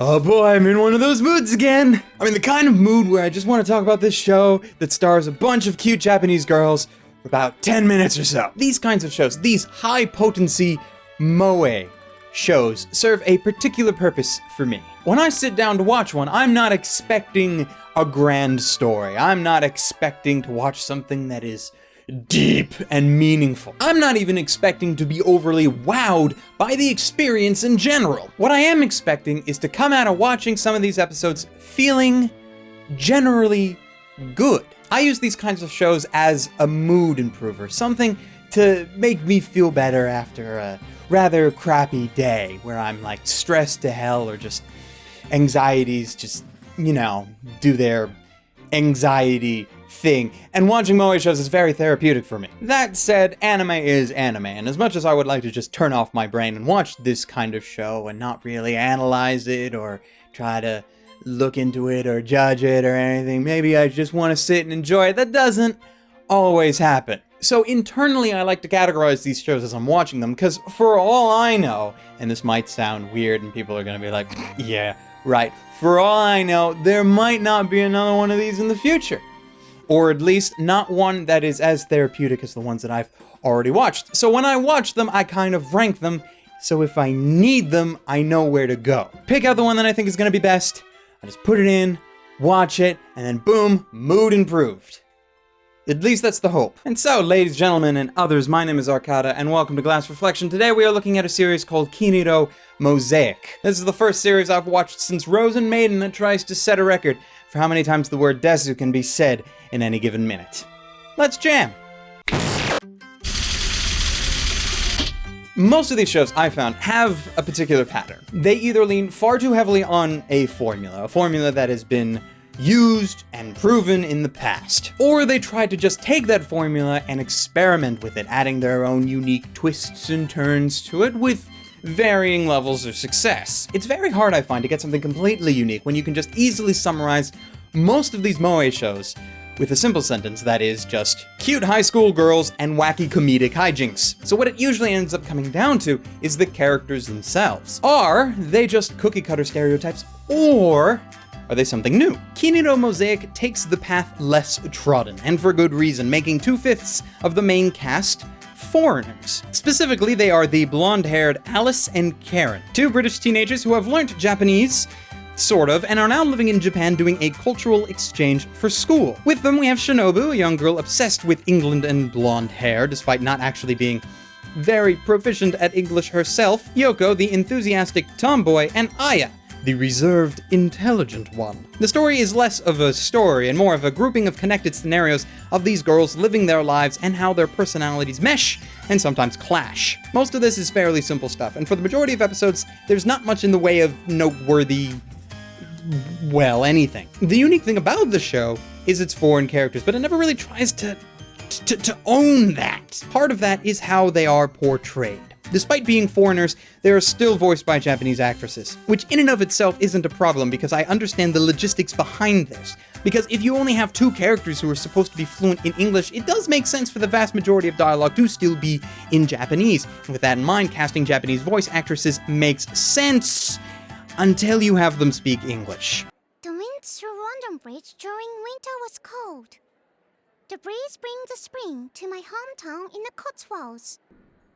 Oh boy, I'm in one of those moods again. I'm in the kind of mood where I just want to talk about this show that stars a bunch of cute Japanese girls for about 10 minutes or so. These kinds of shows, these high-potency moe shows, serve a particular purpose for me. When I sit down to watch one, I'm not expecting a grand story. I'm not expecting to watch something that is deep and meaningful. I'm not even expecting to be overly wowed by the experience in general. What I am expecting is to come out of watching some of these episodes feeling generally good. I use these kinds of shows as a mood improver, something to make me feel better after a rather crappy day where I'm like stressed to hell or just anxieties just, do their anxiety thing, and watching moe shows is very therapeutic for me. That said, anime is anime, and as much as I would like to just turn off my brain and watch this kind of show and not really analyze it or try to look into it or judge it or anything, maybe I just want to sit and enjoy it. That doesn't always happen. So internally, I like to categorize these shows as I'm watching them, because for all I know, and this might sound weird and people are going to be like, yeah, right, for all I know, there might not be another one of these in the future. Or at least not one that is as therapeutic as the ones that I've already watched. So when I watch them, I kind of rank them, so if I need them, I know where to go. Pick out the one that I think is going to be best, I just put it in, watch it, and then boom, mood improved. At least that's the hope. And so, ladies, gentlemen, and others, my name is Arcada, and welcome to Glass Reflection. Today we are looking at a series called Kiniro Mosaic. This is the first series I've watched since Rosen Maiden that tries to set a record for how many times the word desu can be said in any given minute. Let's jam! Most of these shows, I found, have a particular pattern. They either lean far too heavily on a formula that has been used and proven in the past, or they try to just take that formula and experiment with it, adding their own unique twists and turns to it with varying levels of success. It's very hard, I find, to get something completely unique when you can just easily summarize most of these moe shows with a simple sentence that is just cute high school girls and wacky comedic hijinks. So what it usually ends up coming down to is the characters themselves. Are they just cookie-cutter stereotypes, or are they something new? Kiniro Mosaic takes the path less trodden, and for good reason, making 2/5 of the main cast foreigners. Specifically, they are the blonde-haired Alice and Karen, two British teenagers who have learnt Japanese, sort of, and are now living in Japan doing a cultural exchange for school. With them, we have Shinobu, a young girl obsessed with England and blonde hair, despite not actually being very proficient at English herself, Yoko, the enthusiastic tomboy, and Aya, the reserved, intelligent one. The story is less of a story and more of a grouping of connected scenarios of these girls living their lives and how their personalities mesh and sometimes clash. Most of this is fairly simple stuff, and for the majority of episodes, there's not much in the way of noteworthy, anything. The unique thing about the show is its foreign characters, but it never really tries to own that. Part of that is how they are portrayed. Despite being foreigners, they are still voiced by Japanese actresses, which in and of itself isn't a problem because I understand the logistics behind this. Because if you only have two characters who are supposed to be fluent in English, it does make sense for the vast majority of dialogue to still be in Japanese. And with that in mind, casting Japanese voice actresses makes sense until you have them speak English. The wind through London Bridge during winter was cold. The breeze brings the spring to my hometown in the Cotswolds.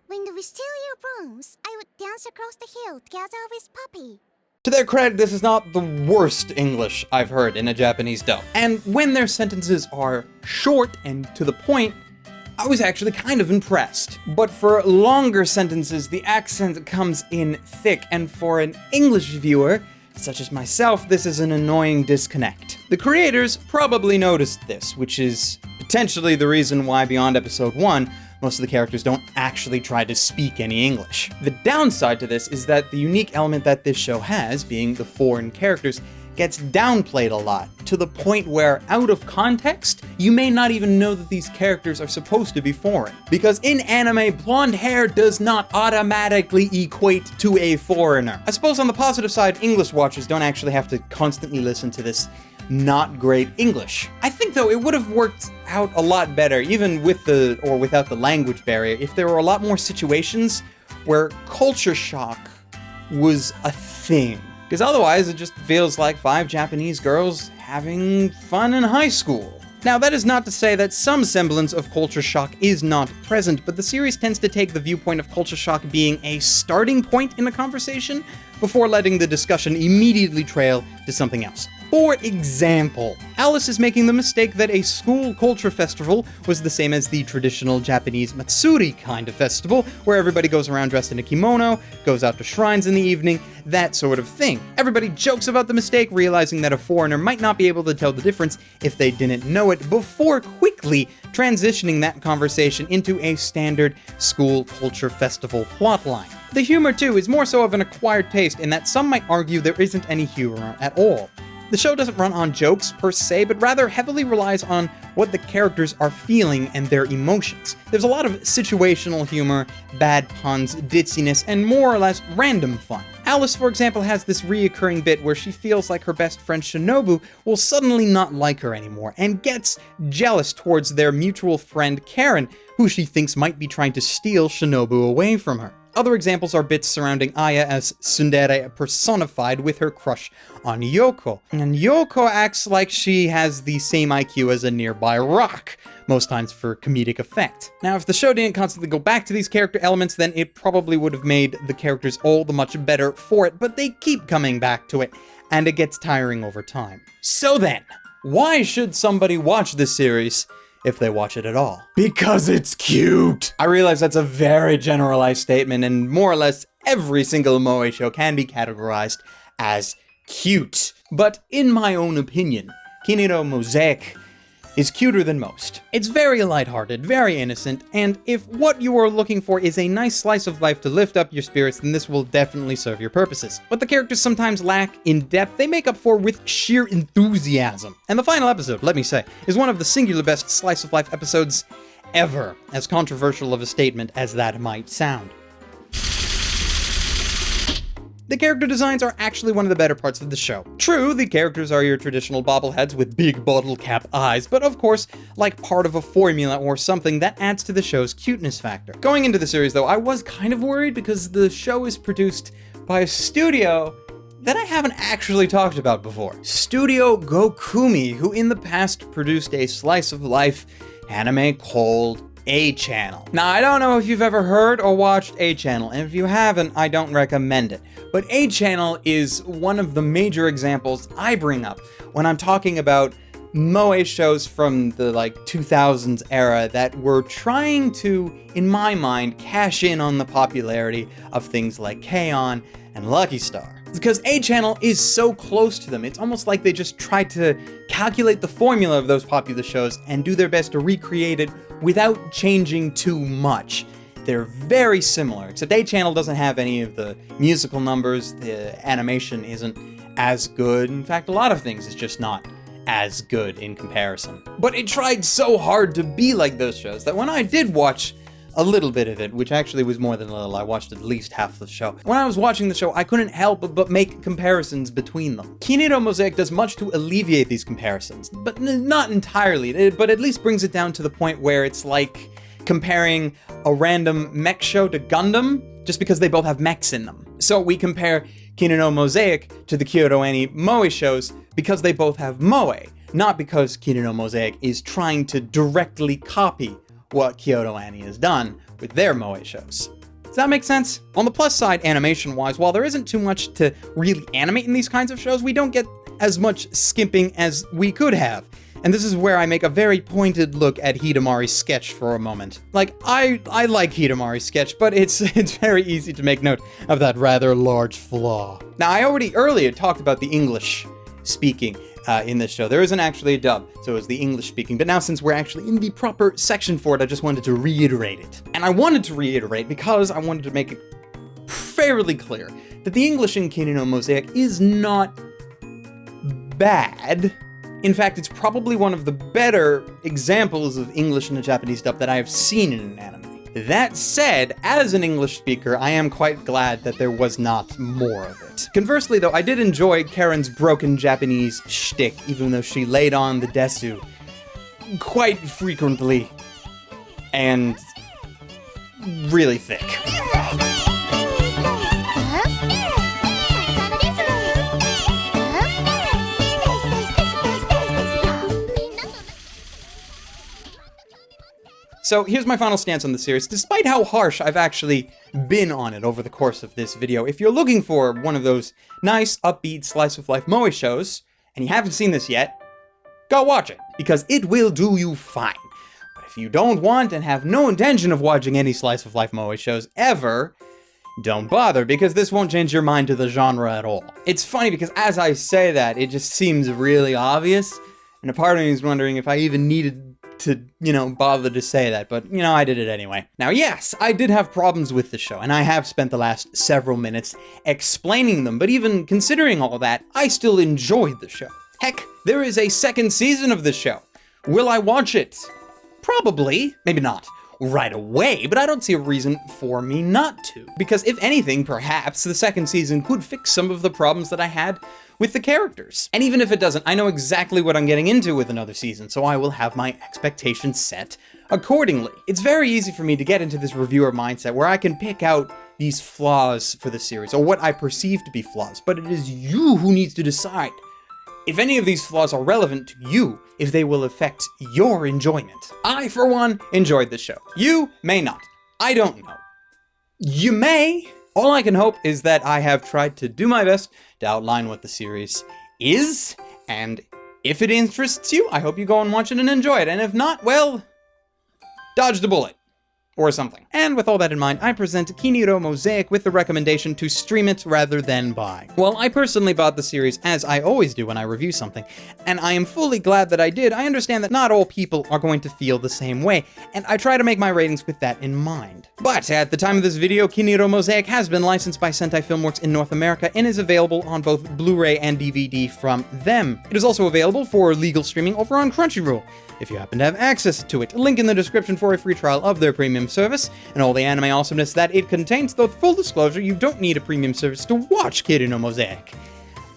When the wisteria blooms, I would dance across the hill together with Puppy. To their credit, this is not the worst English I've heard in a Japanese dub. And when their sentences are short and to the point, I was actually kind of impressed. But for longer sentences, the accent comes in thick, and for an English viewer, such as myself, this is an annoying disconnect. The creators probably noticed this, which is potentially the reason why beyond episode 1, most of the characters don't actually try to speak any English. The downside to this is that the unique element that this show has, being the foreign characters, gets downplayed a lot, to the point where, out of context, you may not even know that these characters are supposed to be foreign. Because in anime, blonde hair does not automatically equate to a foreigner. I suppose on the positive side, English watchers don't actually have to constantly listen to this not great English. I think, though, it would have worked out a lot better, even with or without the language barrier, if there were a lot more situations where culture shock was a thing. Because otherwise, it just feels like 5 Japanese girls having fun in high school. Now, that is not to say that some semblance of culture shock is not present, but the series tends to take the viewpoint of culture shock being a starting point in the conversation before letting the discussion immediately trail to something else. For example, Alice is making the mistake that a school culture festival was the same as the traditional Japanese Matsuri kind of festival, where everybody goes around dressed in a kimono, goes out to shrines in the evening, that sort of thing. Everybody jokes about the mistake, realizing that a foreigner might not be able to tell the difference if they didn't know it, before quickly transitioning that conversation into a standard school culture festival plotline. The humor, too, is more so of an acquired taste in that some might argue there isn't any humor at all. The show doesn't run on jokes per se, but rather heavily relies on what the characters are feeling and their emotions. There's a lot of situational humor, bad puns, ditziness, and more or less random fun. Alice, for example, has this reoccurring bit where she feels like her best friend Shinobu will suddenly not like her anymore, and gets jealous towards their mutual friend Karen, who she thinks might be trying to steal Shinobu away from her. Other examples are bits surrounding Aya as tsundere personified with her crush on Yoko. And Yoko acts like she has the same IQ as a nearby rock, most times for comedic effect. Now, if the show didn't constantly go back to these character elements, then it probably would have made the characters all the much better for it, but they keep coming back to it, and it gets tiring over time. So then, why should somebody watch this series? If they watch it at all. Because it's cute! I realize that's a very generalized statement, and more or less every single moe show can be categorized as cute. But in my own opinion, Kiniro Mosaic is cuter than most. It's very lighthearted, very innocent, and if what you are looking for is a nice slice of life to lift up your spirits, then this will definitely serve your purposes. What the characters sometimes lack in depth, they make up for with sheer enthusiasm. And the final episode, let me say, is one of the singular best slice of life episodes ever, as controversial of a statement as that might sound. The character designs are actually one of the better parts of the show. True, the characters are your traditional bobbleheads with big bottle cap eyes, but of course, like part of a formula or something that adds to the show's cuteness factor. Going into the series though, I was kind of worried because the show is produced by a studio that I haven't actually talked about before. Studio Gokumi, who in the past produced a slice of life anime called A-Channel. Now, I don't know if you've ever heard or watched A-Channel, and if you haven't, I don't recommend it. But A-Channel is one of the major examples I bring up when I'm talking about moe shows from the 2000s era that were trying to, in my mind, cash in on the popularity of things like K-On! And Lucky Star. Because A-Channel is so close to them, it's almost like they just tried to calculate the formula of those popular shows and do their best to recreate it without changing too much. They're very similar, except A-Channel doesn't have any of the musical numbers, the animation isn't as good. In fact, a lot of things is just not as good in comparison. But it tried so hard to be like those shows that when I did watch a little bit of it, which actually was more than a little, I watched at least half the show. When I was watching the show, I couldn't help but make comparisons between them. Kiniro Mosaic does much to alleviate these comparisons, but not entirely, but at least brings it down to the point where it's like comparing a random mech show to Gundam, just because they both have mechs in them. So we compare Kiniro Mosaic to the Kyoto Ani moe shows because they both have moe, not because Kiniro Mosaic is trying to directly copy what Kyoto Ani has done with their moe shows. Does that make sense? On the plus side, animation-wise, while there isn't too much to really animate in these kinds of shows, we don't get as much skimping as we could have. And this is where I make a very pointed look at Hidamari's sketch for a moment. I like Hidamari's sketch, but it's very easy to make note of that rather large flaw. Now, I already earlier talked about the English speaking in this show. There isn't actually a dub, so it's the English speaking, but now since we're actually in the proper section for it, I just wanted to reiterate it. And I wanted to reiterate because I wanted to make it fairly clear that the English in Kiniro Mosaic is not bad. In fact, it's probably one of the better examples of English in a Japanese dub that I have seen in an anime. That said, as an English speaker, I am quite glad that there was not more of it. Conversely, though, I did enjoy Karen's broken Japanese shtick, even though she laid on the desu quite frequently and really thick. So here's my final stance on the series, despite how harsh I've actually been on it over the course of this video. If you're looking for one of those nice, upbeat, slice-of-life moe shows, and you haven't seen this yet, go watch it, because it will do you fine. But if you don't want and have no intention of watching any slice-of-life moe shows ever, don't bother, because this won't change your mind to the genre at all. It's funny because as I say that, it just seems really obvious, and a part of me is wondering if I even needed to, bother to say that, but, I did it anyway. Now, yes, I did have problems with the show, and I have spent the last several minutes explaining them, but even considering all that, I still enjoyed the show. Heck, there is a second season of the show. Will I watch it? Probably. Maybe not right away, but I don't see a reason for me not to. Because if anything, perhaps the second season could fix some of the problems that I had with the characters. And even if it doesn't, I know exactly what I'm getting into with another season, so I will have my expectations set accordingly. It's very easy for me to get into this reviewer mindset where I can pick out these flaws for the series, or what I perceive to be flaws, but it is you who needs to decide if any of these flaws are relevant to you, if they will affect your enjoyment. I, for one, enjoyed the show. You may not. I don't know. You may. All I can hope is that I have tried to do my best to outline what the series is, and if it interests you, I hope you go and watch it and enjoy it, and if not, well, dodge the bullet. Or something. And with all that in mind, I present Kiniro Mosaic with the recommendation to stream it rather than buy. Well, I personally bought the series, as I always do when I review something, and I am fully glad that I did. I understand that not all people are going to feel the same way, and I try to make my ratings with that in mind. But at the time of this video, Kiniro Mosaic has been licensed by Sentai Filmworks in North America and is available on both Blu-ray and DVD from them. It is also available for legal streaming over on Crunchyroll, if you happen to have access to it. Link in the description for a free trial of their premium service, and all the anime awesomeness that it contains, though full disclosure, you don't need a premium service to watch Kiniro Mosaic,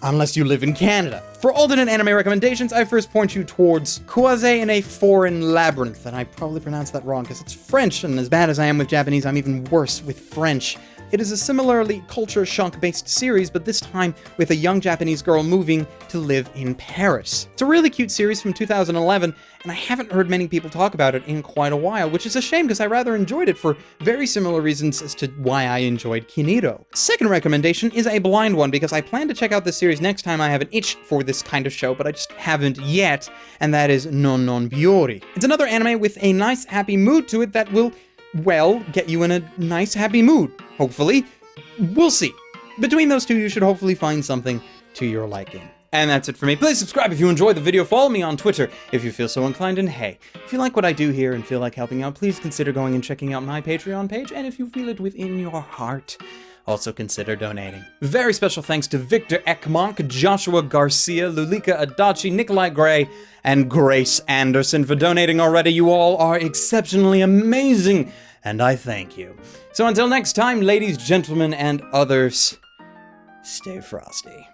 unless you live in Canada. For alternate anime recommendations, I first point you towards Quasi in a Foreign Labyrinth, and I probably pronounced that wrong because it's French, and as bad as I am with Japanese, I'm even worse with French. It is a similarly culture shock-based series, but this time with a young Japanese girl moving to live in Paris. It's a really cute series from 2011, and I haven't heard many people talk about it in quite a while, which is a shame because I rather enjoyed it for very similar reasons as to why I enjoyed Kiniro. Second recommendation is a blind one because I plan to check out this series next time I have an itch for this kind of show, but I just haven't yet, and that is Non Non Biori. It's another anime with a nice, happy mood to it that will, well, get you in a nice, happy mood. Hopefully. We'll see. Between those two, you should hopefully find something to your liking. And that's it for me. Please subscribe if you enjoyed the video. Follow me on Twitter if you feel so inclined. And hey, if you like what I do here and feel like helping out, please consider going and checking out my Patreon page. And if you feel it within your heart, also consider donating. Very special thanks to Victor Ekmonk, Joshua Garcia, Lulika Adachi, Nikolai Gray, and Grace Anderson for donating already. You all are exceptionally amazing, and I thank you. So until next time, ladies, gentlemen, and others, stay frosty.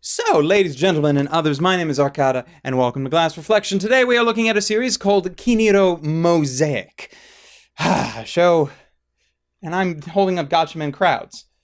So, ladies, gentlemen, and others, my name is Arcada, and welcome to Glass Reflection. Today we are looking at a series called Kiniro Mosaic. A show, and I'm holding up Gotchaman crowds.